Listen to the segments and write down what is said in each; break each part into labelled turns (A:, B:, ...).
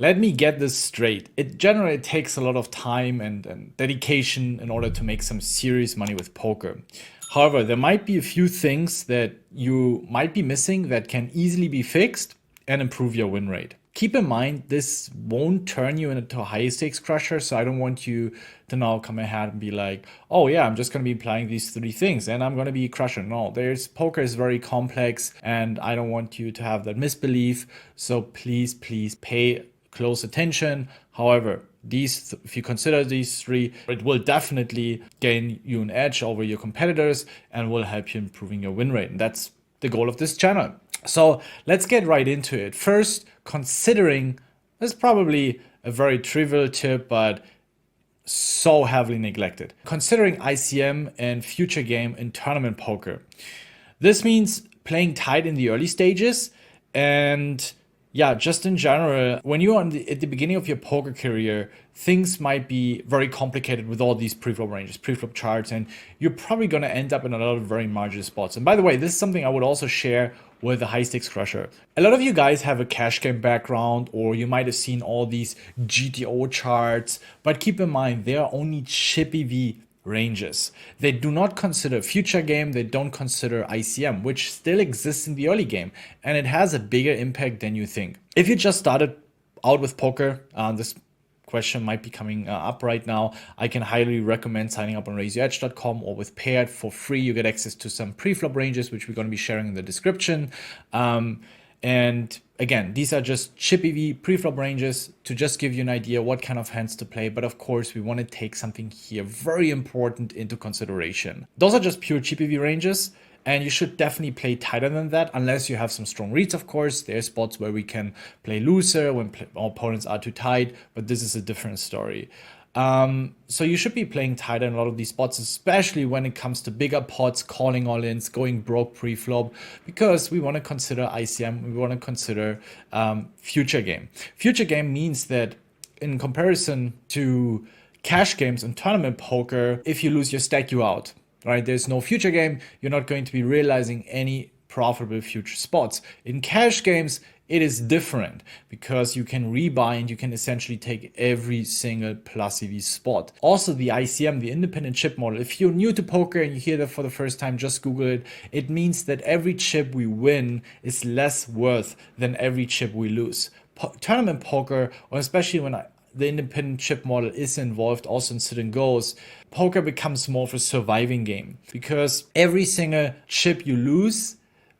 A: Let me get this straight. It generally takes a lot of time and dedication in order to make some serious money with poker. However, there might be a few things that you might be missing that can easily be fixed and improve your win rate. Keep in mind, this won't turn you into a high stakes crusher, so I don't want you to now come ahead and be like, oh yeah, I'm just going to be applying these 3 things and I'm going to be a crusher. No, poker is very complex and I don't want you to have that misbelief. So please pay close attention. However, if you consider these 3, it will definitely gain you an edge over your competitors and will help you improving your win rate. And that's the goal of this channel. So let's get right into it. First, considering, this is probably a very trivial tip, but so heavily neglected. Considering ICM and future game in tournament poker. This means playing tight in the early stages and yeah, just in general, when you're at the beginning of your poker career, things might be very complicated with all these preflop ranges, preflop charts, and you're probably going to end up in a lot of very marginal spots. And by the way, this is something I would also share with the high stakes crusher. A lot of you guys have a cash game background, or you might have seen all these GTO charts, but keep in mind, they are only chippy V ranges. They do not consider future game, they don't consider ICM, which still exists in the early game, and it has a bigger impact than you think. If you just started out with poker, this question might be coming up right now, I can highly recommend signing up on raiseyouredge.com or with Paired for free. You get access to some pre-flop ranges, which we're going to be sharing in the description. And again, these are just chippy V preflop ranges to just give you an idea what kind of hands to play. But of course, we want to take something here very important into consideration. Those are just pure chippy V ranges. And you should definitely play tighter than that, unless you have some strong reads, of course. There are spots where we can play looser when our opponents are too tight, but this is a different story. So you should be playing tighter in a lot of these spots, especially when it comes to bigger pots, calling all-ins, going broke pre-flop, because we want to consider ICM, we want to consider future game. Future game means that in comparison to cash games and tournament poker, if you lose your stack, you out. Right? There's no future game. You're not going to be realizing any profitable future spots. In cash games, it is different because you can rebuy and you can essentially take every single plus EV spot. Also, the ICM, the independent chip model, if you're new to poker and you hear that for the first time, just Google it. It means that every chip we win is less worth than every chip we lose. Tournament poker, or especially when the independent chip model is involved also in sit and goes, poker becomes more of a surviving game because every single chip you lose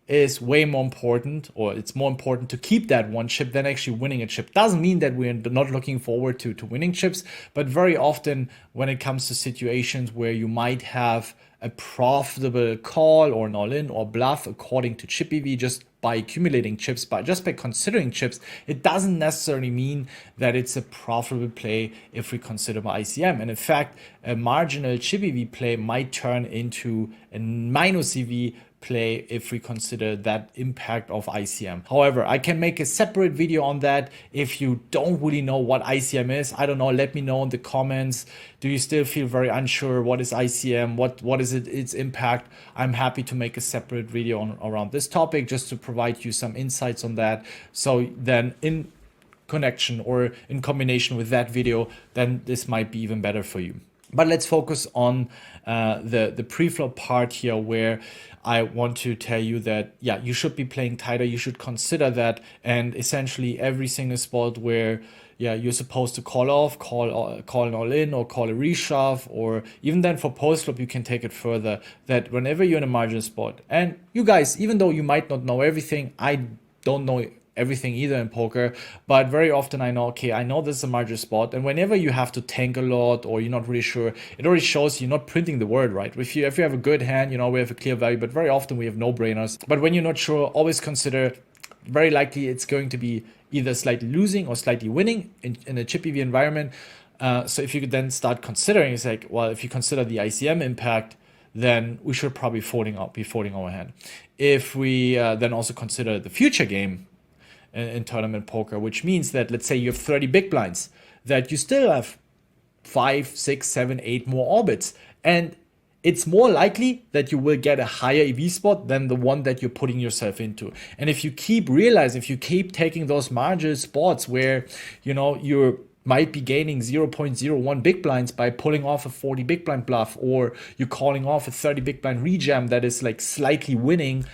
A: is way more important, or it's more important to keep that one chip than actually winning a chip. Doesn't mean that we're not looking forward to winning chips, but very often when it comes to situations where you might have a profitable call or an all-in or bluff according to chip EV just by accumulating chips, but just by considering chips, it doesn't necessarily mean that it's a profitable play if we consider ICM. And in fact, a marginal chip EV play might turn into a minus EV play if we consider that impact of ICM. However, I can make a separate video on that. If you don't really know what ICM is, I don't know, let me know in the comments. Do you still feel very unsure what is ICM, what is its impact? I'm happy to make a separate video around this topic just to provide you some insights on that. So then in connection or in combination with that video, then this might be even better for you. But let's focus on the pre-flop part here, where I want to tell you that, yeah, you should be playing tighter. You should consider that. And essentially every single spot where, yeah, you're supposed to call off, call an all-in or call a reshove, or even then for post-flop, you can take it further, that whenever you're in a margin spot, and you guys, even though you might not know everything, I don't know everything either in poker, but very often I know, okay, I know this is a margin spot, and whenever you have to tank a lot or you're not really sure, it already shows you're not printing the word right. If you have a good hand, you know, we have a clear value, but very often we have no-brainers. But when you're not sure, always consider, very likely it's going to be either slightly losing or slightly winning in a chip EV environment. So if you could then start considering, it's like, well, if you consider the ICM impact, then we should probably be folding our hand. If we then also consider the future game in tournament poker, which means that, let's say you have 30 big blinds, that you still have 5, 6, 7, 8 more orbits. And it's more likely that you will get a higher EV spot than the one that you're putting yourself into. And if you keep realizing, if you keep taking those marginal spots where, you're might be gaining 0.01 big blinds by pulling off a 40 big blind bluff, or you're calling off a 30 big blind rejam that is like slightly winning,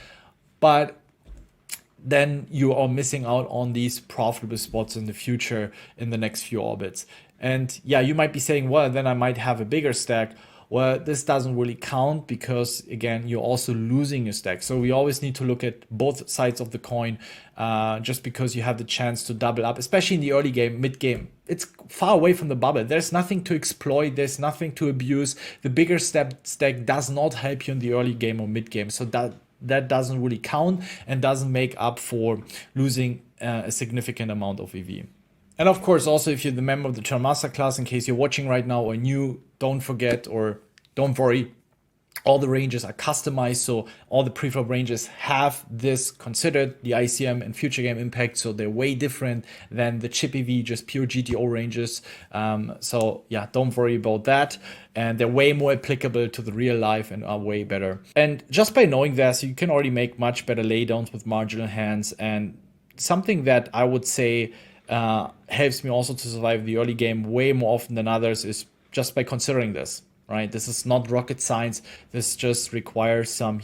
A: but then you are missing out on these profitable spots in the future in the next few orbits. And yeah, you might be saying, well, then I might have a bigger stack. Well, this doesn't really count because, again, you're also losing your stack. So we always need to look at both sides of the coin. Just because you have the chance to double up, especially in the early game, mid game, it's far away from the bubble. There's nothing to exploit. There's nothing to abuse. The bigger stack does not help you in the early game or mid game. So that doesn't really count and doesn't make up for losing a significant amount of EV. And of course, also, if you're the member of the Channel Masterclass, in case you're watching right now or new, don't forget or don't worry, all the ranges are customized. So all the preflop ranges have this considered, the ICM and future game impact. So they're way different than the chip EV, just pure GTO ranges. So yeah, don't worry about that. And they're way more applicable to the real life and are way better. And just by knowing this, you can already make much better laydowns with marginal hands. And something that I would say helps me also to survive the early game way more often than others is just by considering this, right? This is not rocket science. This just requires some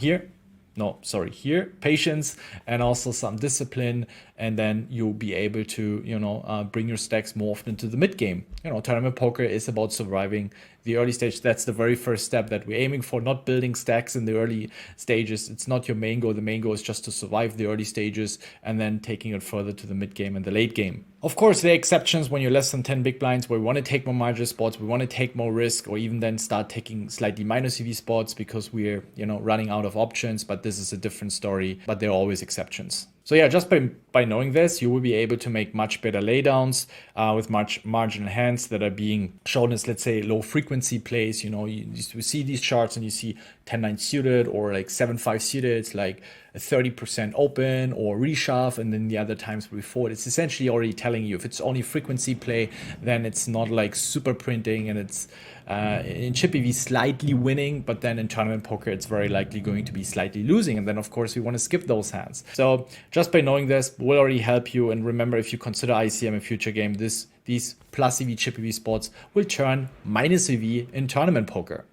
A: patience and also some discipline, and then you'll be able to, bring your stacks more often into the mid game. Tournament poker is about surviving the early stage. That's the very first step that we're aiming for, not building stacks in the early stages. It's not your main goal. The main goal is just to survive the early stages and then taking it further to the mid game and the late game. Of course, there are exceptions when you're less than 10 big blinds where we want to take more marginal spots, we want to take more risk, or even then start taking slightly minus EV spots because we're, running out of options. But this is a different story, but there are always exceptions. So yeah, just by knowing this, you will be able to make much better laydowns with much marginal hands that are being shown as, let's say, low frequency plays. You see these charts and you see 10-9 suited or like 7-5 suited. It's like a 30% open or reshove, and then the other times before it's essentially already telling you if it's only frequency play, then it's not like super printing, and it's in chip EV slightly winning, but then in tournament poker it's very likely going to be slightly losing, and then of course we want to skip those hands. So just by knowing this will already help you. And remember, if you consider ICM a future game, these plus EV chip EV spots will turn minus EV in tournament poker.